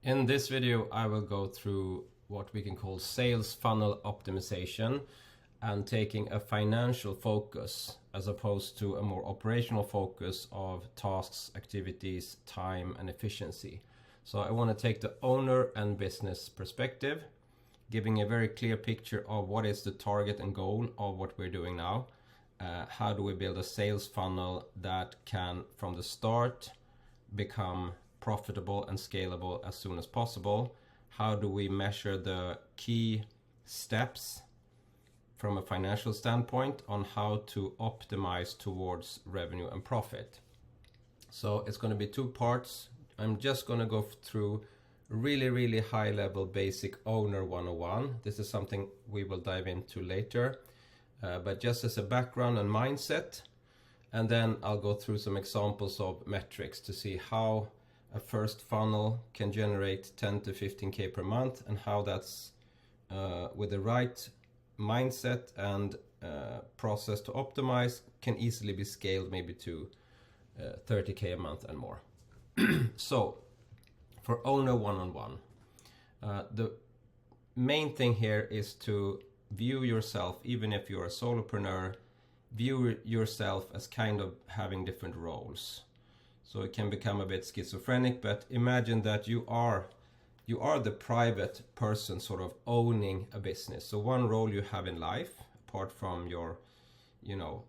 In this video, I will go through what we can call sales funnel optimization and taking a financial focus as opposed to a more operational focus of tasks, activities, time, and efficiency. So I want to take the owner and business perspective, giving a very clear picture of what is the target and goal of what we're doing now. How do we build a sales funnel that can, from the start, become profitable and scalable as soon as possible? How do we measure the key steps from a financial standpoint on how to optimize towards revenue and profit? So it's going to be two parts. I'm just going to go through really high level basic owner 101. This is something we will dive into later, but just as a background and mindset. And then I'll go through some examples of metrics to see how a first funnel can generate 10 to 15K per month, and how that's with the right mindset and process to optimize can easily be scaled maybe to 30K a month and more. So for owner one-on-one, the main thing here is to view yourself, even if you're a solopreneur, view yourself as kind of having different roles. So it can become a bit schizophrenic, but imagine that you are the private person sort of owning a business. So one role you have in life, apart from your,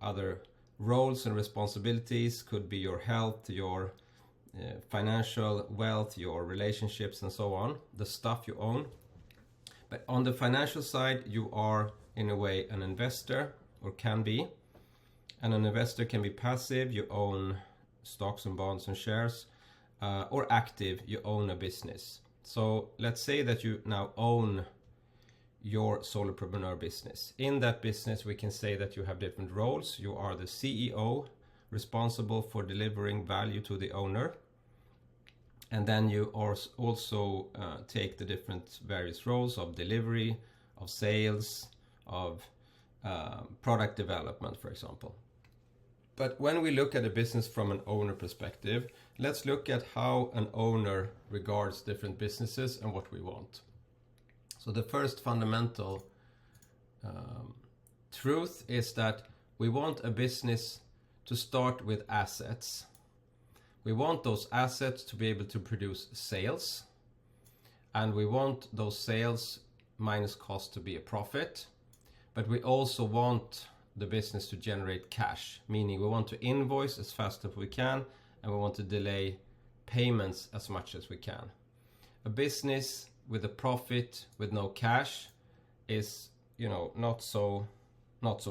other roles and responsibilities, could be your health, your financial wealth, your relationships, and so on, the stuff you own. But on the financial side, you are in a way an investor, or can be. And an investor can be passive, you own stocks and bonds and shares, or active, you own a business. So let's say that you now own your solopreneur business. In that business, we can say that you have different roles. You are the CEO, responsible for delivering value to the owner. And then you also take the different various roles of delivery, of sales, of product development, for example. But when we look at a business from an owner perspective, let's look at how an owner regards different businesses and what we want. So the first fundamental truth is that we want a business to start with assets. We want those assets to be able to produce sales, and we want those sales minus cost to be a profit. But we also want the business to generate cash, meaning we want to invoice as fast as we can, and we want to delay payments as much as we can. A business with a profit with no cash is, not so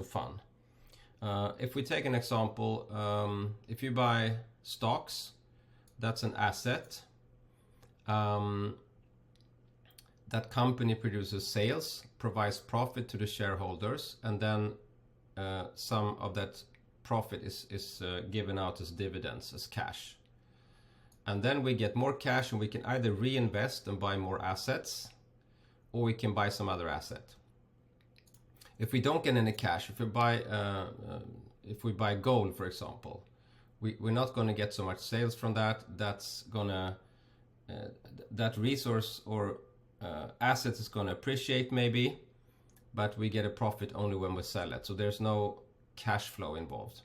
fun. If we take an example, if you buy stocks, that's an asset. That company produces sales, provides profit to the shareholders, and then some of that profit is given out as dividends, as cash. And then we get more cash, and we can either reinvest and buy more assets, or we can buy some other asset. If we don't get any cash, if we buy gold, for example, we're not going to get so much sales from that. That resource or asset is going to appreciate maybe, but we get a profit only when we sell it. So there's no cash flow involved.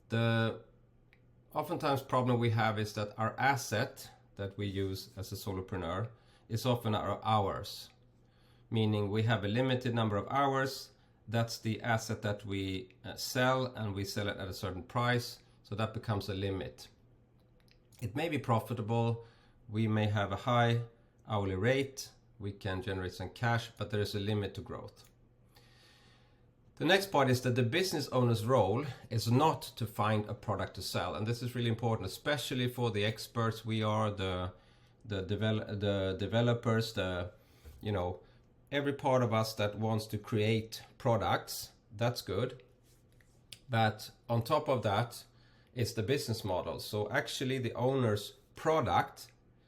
The oftentimes problem we have is that our asset that we use as a solopreneur is often our hours, meaning we have a limited number of hours. That's the asset that we sell, and we sell it at a certain price. So that becomes a limit. It may be profitable. We may have a high hourly rate. We can generate some cash, but there is a limit to growth. The next part is that the business owner's role is not to find a product to sell. And this is really important, especially for the experts. We are the developers, every part of us that wants to create products. That's good. But on top of that is the business model. So actually the owner's product,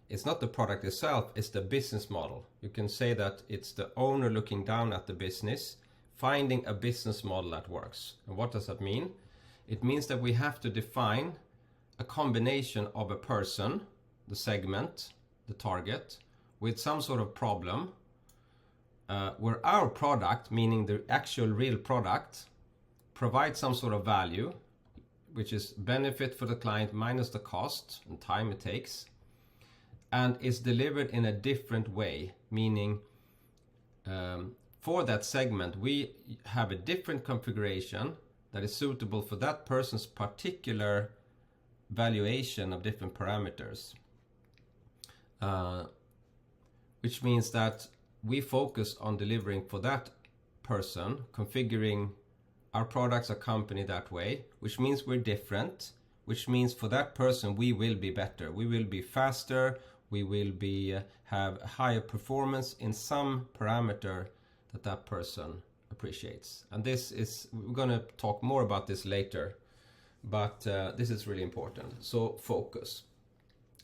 it's not the product itself, it's the business model. You can say that it's the owner looking down at the business, finding a business model that works. And what does that mean? It means that we have to define a combination of a person, the segment, the target, with some sort of problem where our product, meaning the actual real product, provides some sort of value, which is benefit for the client minus the cost and time it takes, and is delivered in a different way, meaning for that segment we have a different configuration that is suitable for that person's particular valuation of different parameters, which means that we focus on delivering for that person, configuring our products or company that way, which means we're different, which means for that person we will be better, we will be faster, we will be have higher performance in some parameter that that person appreciates. And this is, we're going to talk more about this later, but this is really important. So focus.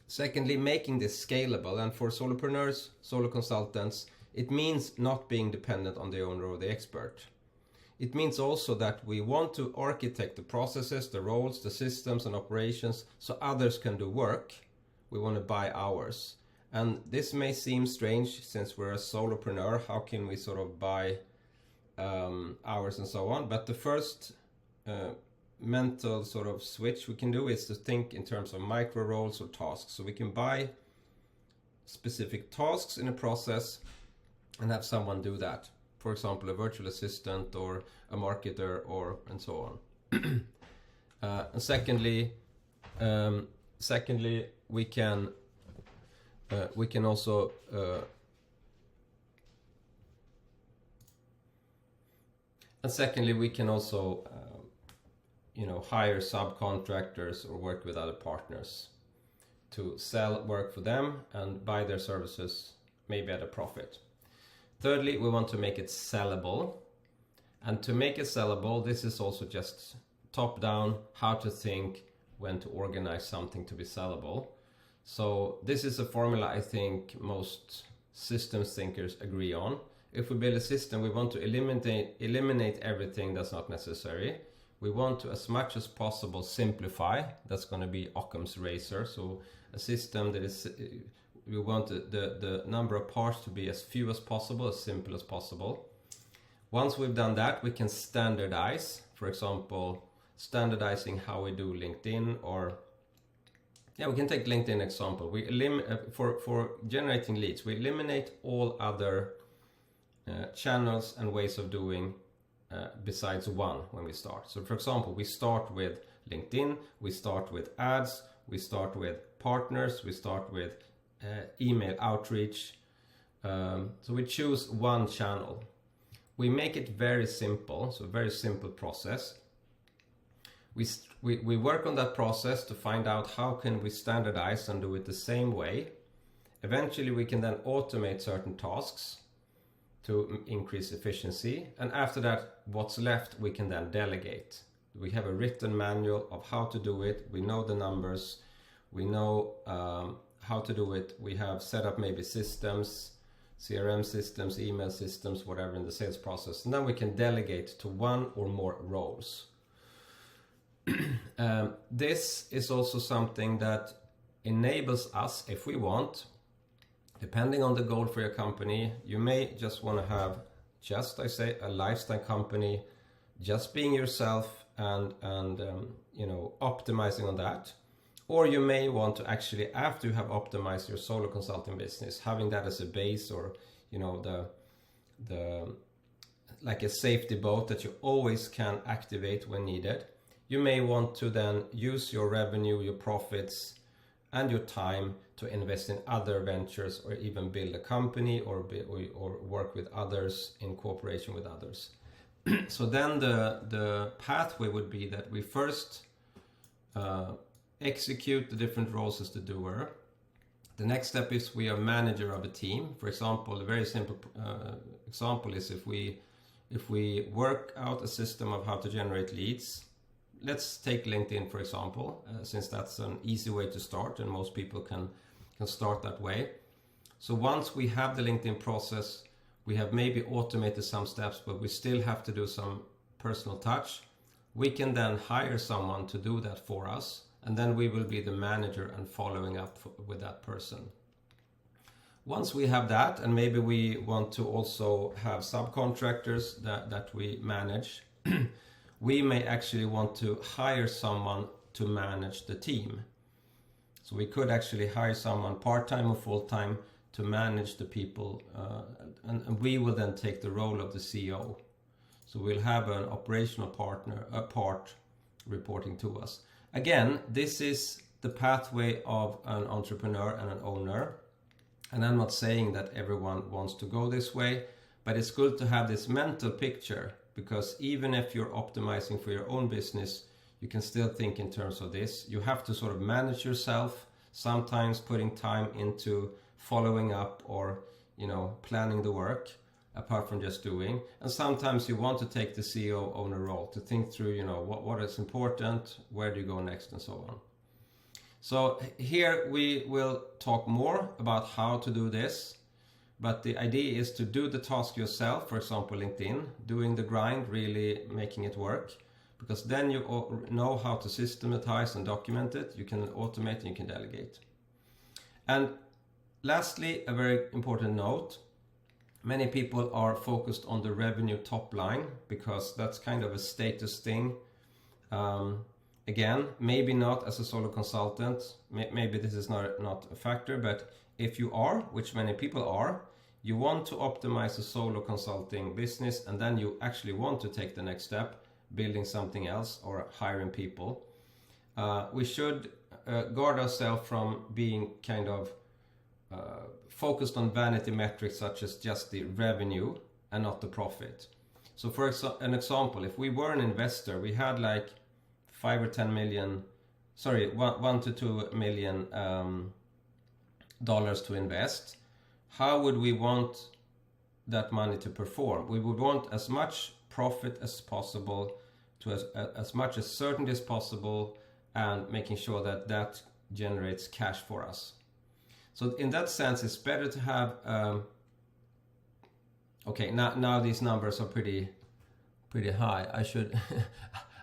Secondly, making this scalable, and for solopreneurs, solo consultants, it means not being dependent on the owner or the expert. It means also that we want to architect the processes, the roles, the systems and operations so others can do work. We want to buy hours. And this may seem strange since we're a solopreneur. How can we sort of buy hours and so on? But the first mental sort of switch we can do is to think in terms of micro roles or tasks. So we can buy specific tasks in a process and have someone do that. For example, a virtual assistant or a marketer or and so on. And secondly, we can also hire subcontractors or work with other partners to sell work for them and buy their services maybe at a profit. Thirdly, we want to make it sellable. And to make it sellable, this is also just top down, how to think when to organize something to be sellable. So this is a formula I think most systems thinkers agree on. If we build a system, we want to eliminate everything that's not necessary. We want to, as much as possible, simplify. That's going to be Occam's razor. So a system that is, we want the number of parts to be as few as possible, as simple as possible. Once we've done that, we can standardize. For example, standardizing how we do LinkedIn, or we can take LinkedIn example. We for generating leads, we eliminate all other channels and ways of doing besides one when we start. So for example, we start with LinkedIn, we start with ads, we start with partners, we start with email outreach. So we choose one channel. We make it very simple, so a very simple process. We work on that process to find out how can we standardize and do it the same way. Eventually we can then automate certain tasks to increase efficiency, and after that what's left we can then delegate. We have a written manual of how to do it, we know the numbers, we know how to do it, we have set up maybe systems, CRM systems, email systems, whatever in the sales process, and then we can delegate to one or more roles. This is also something that enables us, if we want, depending on the goal for your company, you may just want to have a lifestyle company, just being yourself and optimizing on that. Or you may want to actually, after you have optimized your solo consulting business, having that as a base, or the like a safety boat that you always can activate when needed. You may want to then use your revenue, your profits, and your time to invest in other ventures, or even build a company, or work with others in cooperation with others. So then the pathway would be that we first execute the different roles as the doer. The next step is we are manager of a team. For example, a very simple example is if we work out a system of how to generate leads. Let's take LinkedIn for example, since that's an easy way to start and most people can start that way. So once we have the LinkedIn process, we have maybe automated some steps, but we still have to do some personal touch. We can then hire someone to do that for us, and then we will be the manager and following up with that person. Once we have that, and maybe we want to also have subcontractors that we manage, we may actually want to hire someone to manage the team. So we could actually hire someone part-time or full-time to manage the people, and we will then take the role of the CEO. So we'll have an operational part reporting to us. Again, this is the pathway of an entrepreneur and an owner. And I'm not saying that everyone wants to go this way, but it's good to have this mental picture, because even if you're optimizing for your own business, you can still think in terms of this. You have to sort of manage yourself, sometimes putting time into following up or, planning the work, apart from just doing. And sometimes you want to take the CEO owner role to think through, what is important, where do you go next, and so on. So here we will talk more about how to do this, but the idea is to do the task yourself, for example LinkedIn, doing the grind, really making it work, because then you know how to systematize and document it, you can automate and you can delegate. And lastly, a very important note, many people are focused on the revenue top line because that's kind of a status thing. Again, maybe not as a solo consultant, maybe this is not a factor, but if you are, which many people are, you want to optimize a solo consulting business, and then you actually want to take the next step, building something else or hiring people. We should guard ourselves from being kind of focused on vanity metrics such as just the revenue and not the profit. So for an example, if we were an investor, we had like 1 to 2 million dollars to invest, how would we want that money to perform? We would want as much profit as possible, to as much as certainty as possible, and making sure that generates cash for us. So in that sense, it's better to have okay, now these numbers are pretty high.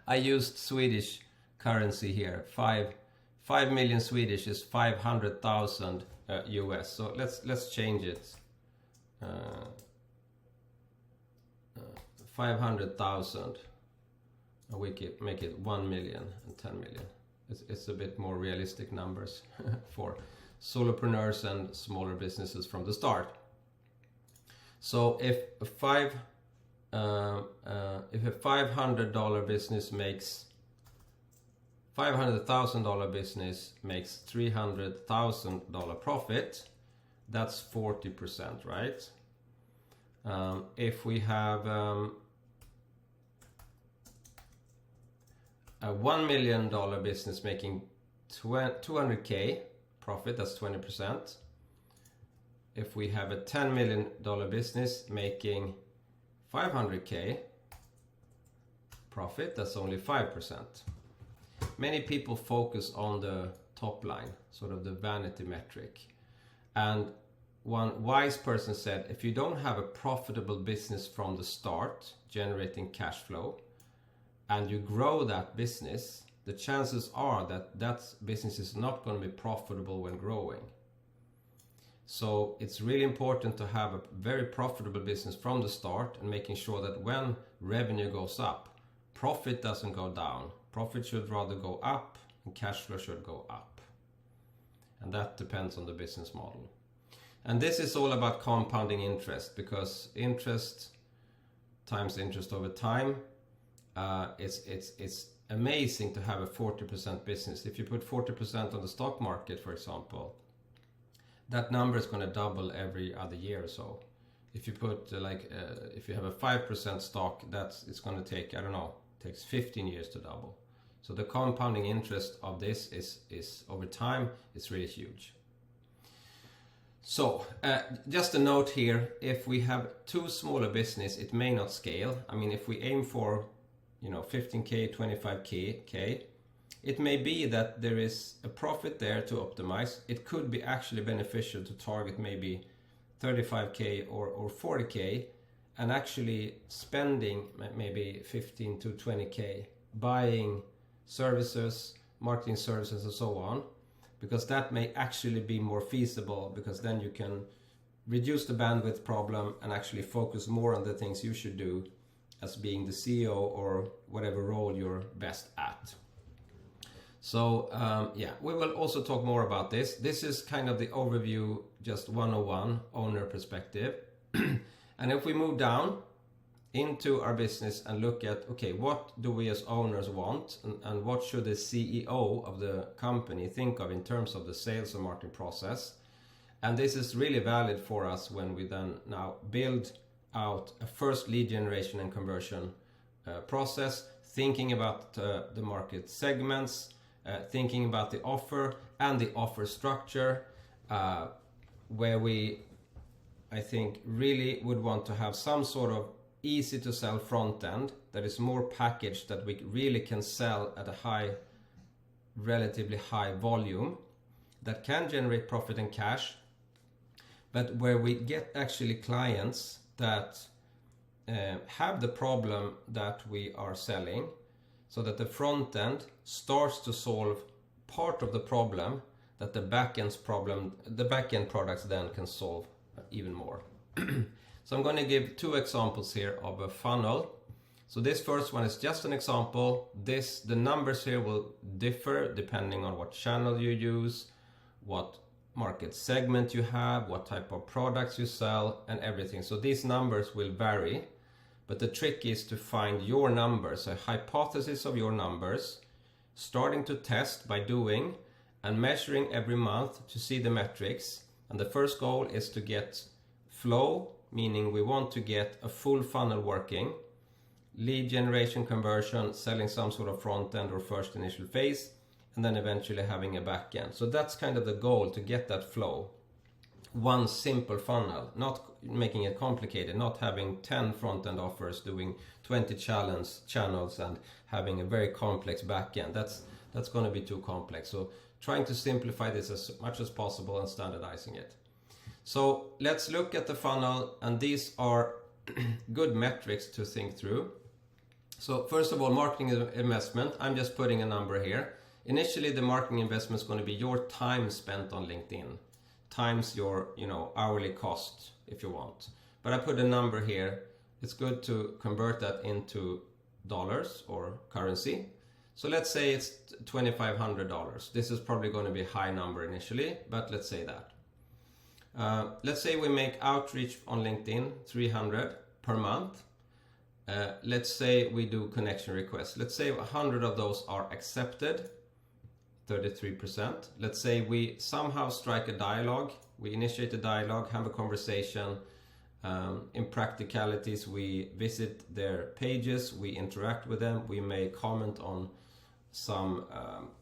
I used Swedish currency here. 5 million Swedish is 500,000 US. So let's change it. 500,000. We can make it 1 million and 10 million. It's a bit more realistic numbers for solopreneurs and smaller businesses from the start. So if a $500 business makes $500,000 business makes $300,000 profit, that's 40%, right? If we have a $1 million business making 200K profit, that's 20%. If we have a $10 million business making 500K profit, that's only 5%. Many people focus on the top line, sort of the vanity metric. And one wise person said, if you don't have a profitable business from the start, generating cash flow, and you grow that business, the chances are that business is not going to be profitable when growing. So it's really important to have a very profitable business from the start, and making sure that when revenue goes up, profit doesn't go down. Profit should rather go up and cash flow should go up. And that depends on the business model. And this is all about compounding interest, because interest times interest over time, it's amazing to have a 40% business. If you put 40% on the stock market, for example, that number is going to double every other year or so. If you put if you have a 5% stock, it's going to take, takes 15 years to double. So the compounding interest of this is over time, it's really huge. So just a note here, if we have too small a business, it may not scale. I mean, if we aim for 15K, 25K, it may be that there is a profit there to optimize. It could be actually beneficial to target maybe 35K or 40K, and actually spending maybe 15 to 20K buying services, marketing services and so on, because that may actually be more feasible, because then you can reduce the bandwidth problem and actually focus more on the things you should do as being the CEO or whatever role you're best at. So yeah, we will also talk more about this. This is kind of the overview, just 101 owner perspective. And if we move down into our business and look at, okay, what do we as owners want, and what should the CEO of the company think of in terms of the sales and marketing process? And this is really valid for us when we then now build out a first lead generation and conversion process, thinking about the market segments, thinking about the offer and the offer structure, where we, I think, really would want to have some sort of easy to sell front end that is more packaged, that we really can sell at a relatively high volume, that can generate profit and cash, but where we get actually clients that have the problem that we are selling, so that the front end starts to solve part of the problem that the back end products then can solve even more. So I'm going to give two examples here of a funnel. So this first one is just an example. The numbers here will differ depending on what channel you use, what market segment you have, what type of products you sell, and everything. So these numbers will vary, but the trick is to find your numbers, a hypothesis of your numbers, starting to test by doing and measuring every month to see the metrics. And the first goal is to get flow, meaning we want to get a full funnel working, lead generation, conversion, selling some sort of front end or first initial phase, and then eventually having a back end. So that's kind of the goal, to get that flow. One simple funnel, not making it complicated, not having 10 front end offers, doing 20 channels and having a very complex back end. That's going to be too complex. So trying to simplify this as much as possible and standardizing it. So let's look at the funnel, and these are good metrics to think through. So first of all, marketing investment. I'm just putting a number here. Initially, the marketing investment is going to be your time spent on LinkedIn times your hourly cost, if you want. But I put a number here. It's good to convert that into dollars or currency. So let's say it's $2,500. This is probably going to be a high number initially, but let's say that. Let's say we make outreach on LinkedIn 300 per month. Let's say we do connection requests. Let's say 100 of those are accepted, 33%. Let's say we somehow strike a dialogue. We initiate a dialogue, have a conversation. In practicalities, we visit their pages, we interact with them, we may comment on some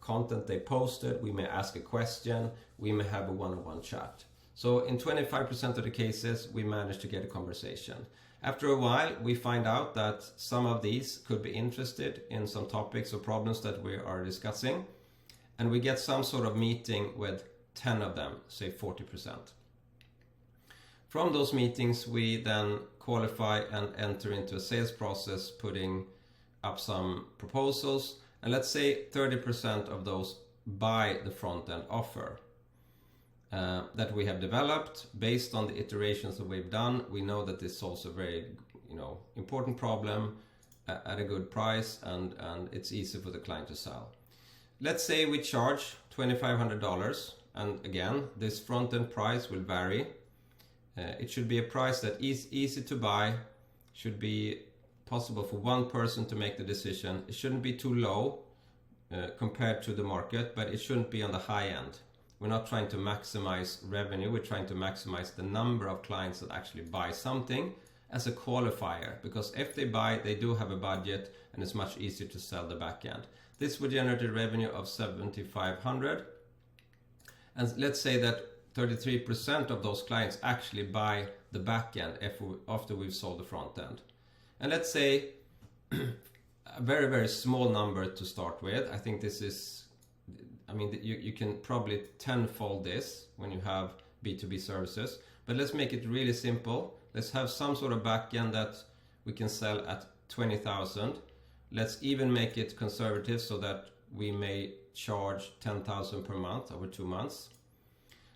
content they posted, we may ask a question, we may have a one-on-one chat. So in 25% of the cases, we manage to get a conversation. After a while, we find out that some of these could be interested in some topics or problems that we are discussing, and we get some sort of meeting with 10 of them, say 40%. From those meetings, we then qualify and enter into a sales process, putting up some proposals, and let's say 30% of those buy the front-end offer that we have developed based on the iterations that we've done. We know that this solves a very important problem at a good price, and it's easy for the client to sell. Let's say we charge $2,500, and again, this front-end price will vary. It should be a price that is easy to buy, should be possible for one person to make the decision. It shouldn't be too low compared to the market, but it shouldn't be on the high end. We're not trying to maximize revenue, we're trying to maximize the number of clients that actually buy something as a qualifier, because if they buy, they do have a budget and it's much easier to sell the back end. This would generate a revenue of $7,500, and let's say that 33% of those clients actually buy the back end after we've sold the front end. And let's say a very, very small number to start with. I think this is, you can probably tenfold this when you have B2B services, but let's make it really simple. Let's have some sort of back end that we can sell at 20,000. Let's even make it conservative so that we may charge 10,000 per month over 2 months.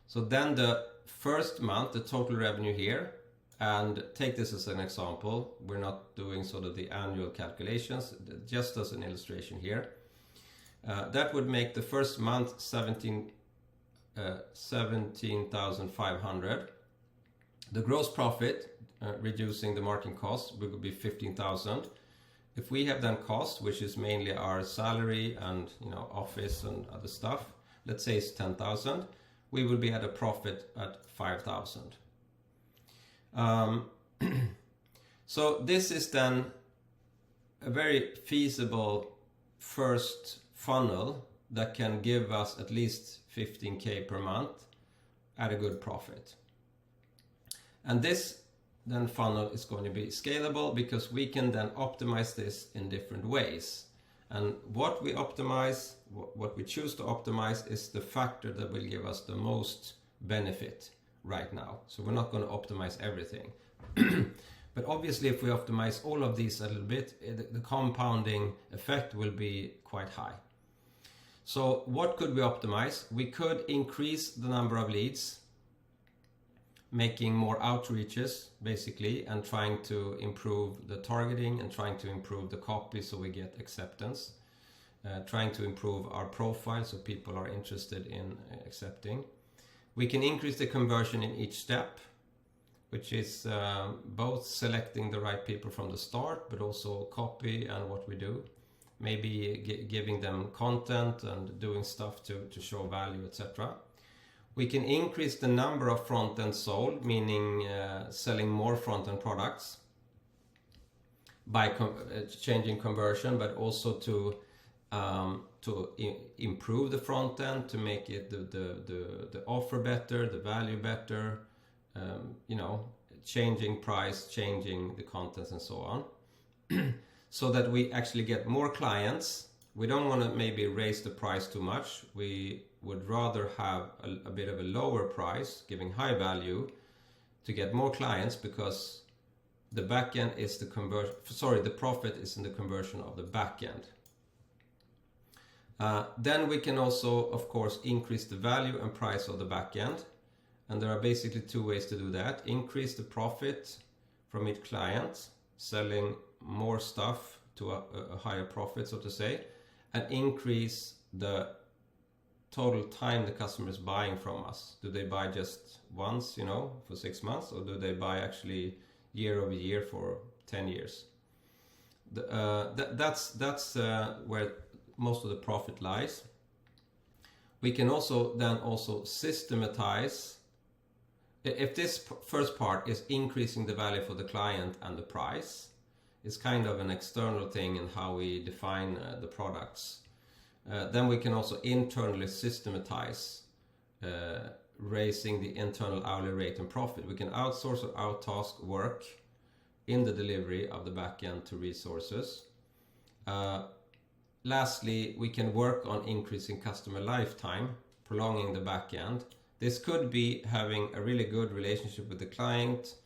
So then the first month, the total revenue here, and take this as an example. We're not doing sort of the annual calculations, just as an illustration here. That would make the first month 17,500. The gross profit, reducing the marketing costs, would be 15,000. If we have done cost, which is mainly our salary and office and other stuff, let's say it's 10,000, we will be at a profit at 5,000. So this is then a very feasible first funnel that can give us at least 15k per month at a good profit. And this then funnel is going to be scalable because we can then optimize this in different ways. And what we optimize, what we choose to optimize, is the factor that will give us the most benefit right now. So we're not going to optimize everything. But obviously if we optimize all of these a little bit, the compounding effect will be quite high. So what could we optimize? We could increase the number of leads, making more outreaches basically, and trying to improve the targeting and trying to improve the copy so we get acceptance, trying to improve our profile so people are interested in accepting. We can increase the conversion in each step, which is both selecting the right people from the start, but also copy and what we do. Maybe giving them content and doing stuff to show value, etc. We can increase the number of front-end sold, meaning selling more front-end products by changing conversion, but also to improve the front-end, to make it the offer better, the value better, changing price, changing the contents and so on, so that we actually get more clients. We don't want to maybe raise the price too much. We would rather have a bit of a lower price, giving high value, to get more clients, because the back end is the profit is in the conversion of the back end. Then we can also, of course, increase the value and price of the back end. And there are basically two ways to do that. Increase the profit from each client, selling more stuff to a higher profit, so to say, and increase the total time the customer is buying from us. Do they buy just once, for 6 months, or do they buy actually year over year for 10 years? That's where most of the profit lies. We can also systematize. If this first part is increasing the value for the client and the price, it's kind of an external thing in how we define the products. Then we can also internally systematize raising the internal hourly rate and profit. We can outsource or out-task work in the delivery of the backend to resources. Lastly, we can work on increasing customer lifetime, prolonging the backend. This could be having a really good relationship with the client,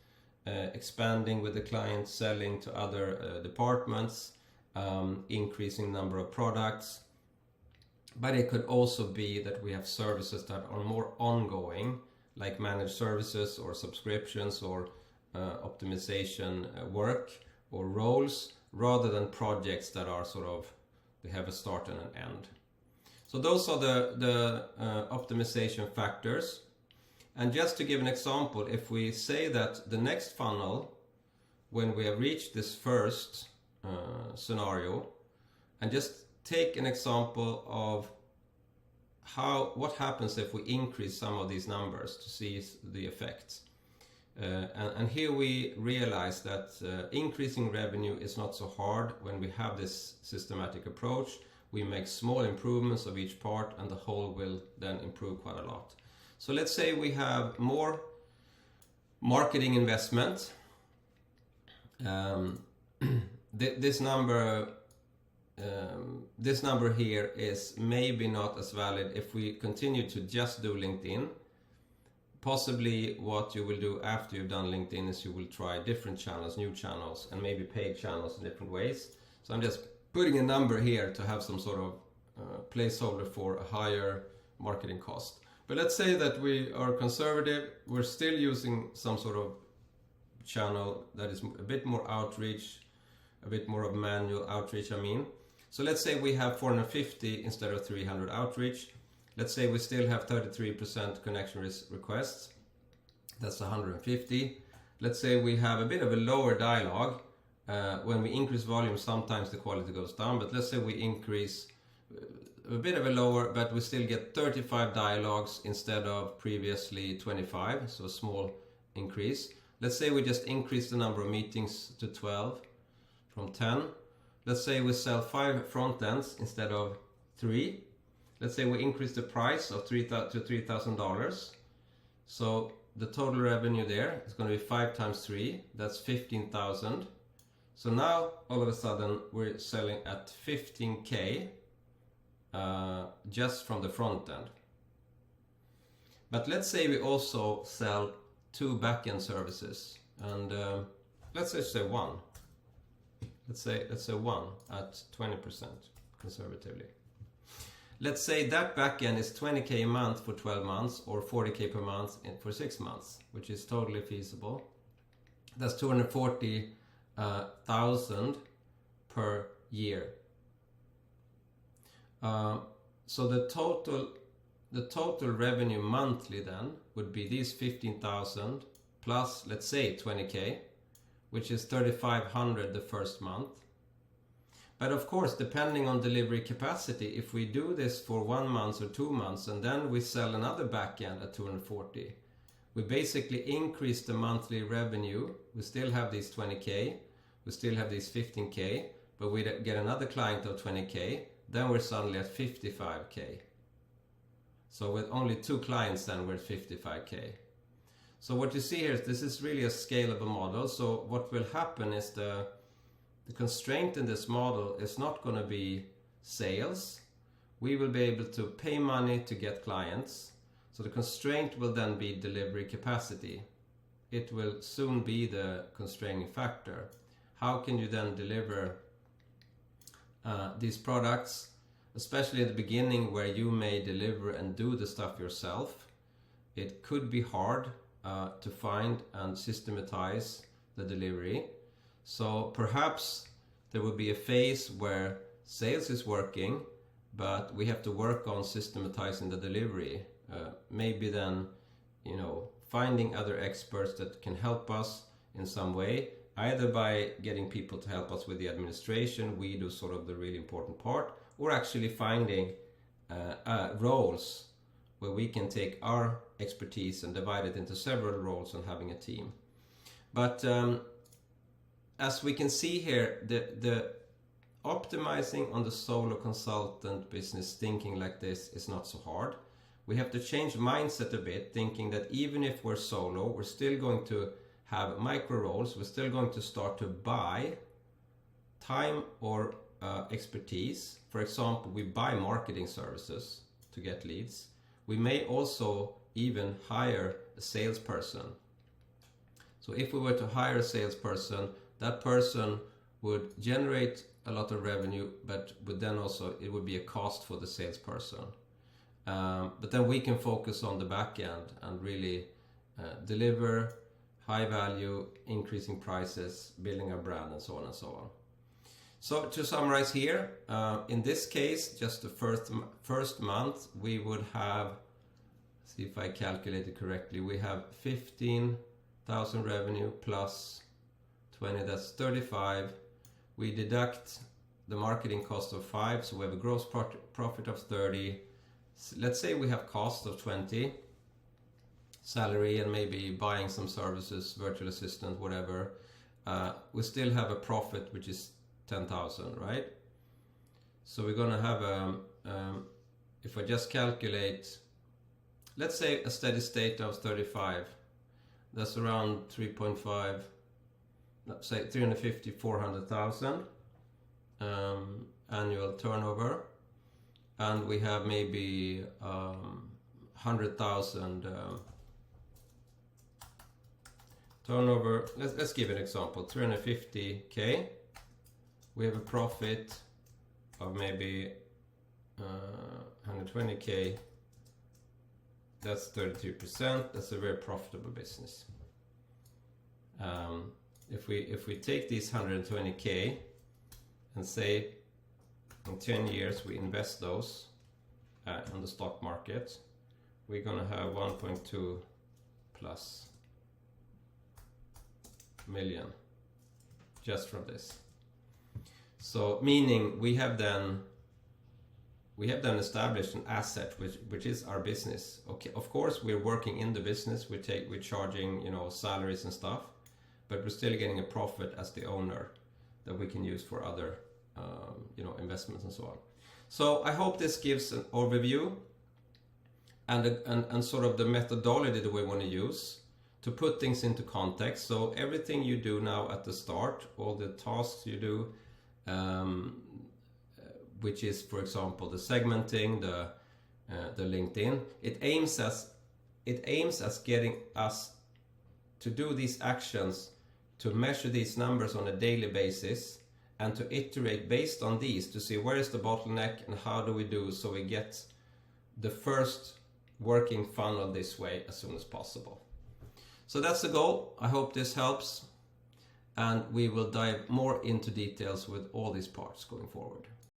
expanding with the client, selling to other departments, increasing the number of products. But it could also be that we have services that are more ongoing, like managed services or subscriptions or optimization work or roles, rather than projects that are they have a start and an end. So those are the optimization factors. And just to give an example, if we say that the next funnel, when we have reached this first scenario, and just take an example of what happens if we increase some of these numbers to see the effects. And here we realize that increasing revenue is not so hard when we have this systematic approach. We make small improvements of each part, and the whole will then improve quite a lot. So let's say we have more marketing investment. This number here is maybe not as valid if we continue to just do LinkedIn. Possibly what you will do after you've done LinkedIn is you will try different channels, new channels, and maybe paid channels in different ways. So I'm just putting a number here to have some sort of placeholder for a higher marketing cost. But let's say that we are conservative, we're still using some sort of channel that is a bit more outreach, a bit more of manual outreach, I mean. So let's say we have 450 instead of 300 outreach. Let's say we still have 33% connection requests. That's 150. Let's say we have a bit of a lower dialogue. When we increase volume, sometimes the quality goes down, but let's say we increase a bit of a lower, but we still get 35 dialogues instead of previously 25, so a small increase. Let's say we just increase the number of meetings to 12 from 10. Let's say we sell 5 front ends instead of 3. Let's say we increase the price of $3,000 to $3,000. So the total revenue there is going to be 5 times 3. That's 15,000. So now all of a sudden we're selling at 15K just from the front end. But let's say we also sell 2 back-end services, and let's just say 1. Let's say 1 at 20% conservatively. Let's say that backend is 20K a month for 12 months or 40K per month for 6 months, which is totally feasible. That's 240,000 per year. So the total revenue monthly then would be these 15,000 plus, let's say, 20K, which is 3,500 the first month. But of course, depending on delivery capacity, if we do this for 1 month or 2 months and then we sell another backend at 240, we basically increase the monthly revenue. We still have these 20K, we still have these 15K, but we get another client of 20K, then we're suddenly at 55K. So with only 2 clients then we're at 55K. So what you see here is this is really a scalable model. So what will happen is the constraint in this model is not going to be sales. We will be able to pay money to get clients. So the constraint will then be delivery capacity. It will soon be the constraining factor. How can you then deliver these products, especially at the beginning where you may deliver and do the stuff yourself? It could be hard to find and systematize the delivery. So perhaps there will be a phase where sales is working, but we have to work on systematizing the delivery. Maybe then, finding other experts that can help us in some way, either by getting people to help us with the administration, we do sort of the really important part, or actually finding roles where we can take our expertise and divide it into several roles and having a team. But as we can see here, the optimizing on the solo consultant business thinking like this is not so hard. We have to change mindset a bit, thinking that even if we're solo, we're still going to have micro roles, we're still going to start to buy time or expertise. For example, we buy marketing services to get leads. We may also even hire a salesperson. So if we were to hire a salesperson, that person would generate a lot of revenue, but then also it would be a cost for the salesperson. But then we can focus on the back end and really deliver high value, increasing prices, building our brand, and so on and so on. So to summarize here, in this case, just the first month, we would have, see if I calculated correctly, we have 15,000 revenue plus 20, that's 35. We deduct the marketing cost of 5, so we have a gross profit of 30. Let's say we have cost of 20, salary and maybe buying some services, virtual assistant, whatever. We still have a profit which is 10,000, right? So we're gonna have if I just calculate, let's say a steady state of 35, that's around 3.5, let's say 350, 400,000 annual turnover, and we have maybe 100,000 turnover. Let's give an example, 350K. We have a profit of maybe 120K That's 32%. That's a very profitable business. If we take these 120K and say in 10 years we invest those on the stock market, we're gonna have 1.2 plus million just from this. So meaning we have then established an asset which is our business. Okay, of course we're working in the business, we're charging, you know, salaries and stuff, but we're still getting a profit as the owner that we can use for other you know, investments and so on. So I hope this gives an overview and sort of the methodology that we want to use to put things into context. So everything you do now at the start, all the tasks you do, which is, for example, the segmenting, the LinkedIn, it aims as getting us to do these actions, to measure these numbers on a daily basis, and to iterate based on these to see where is the bottleneck and how do we do so we get the first working funnel this way as soon as possible. So that's the goal. I hope this helps, and we will dive more into details with all these parts going forward.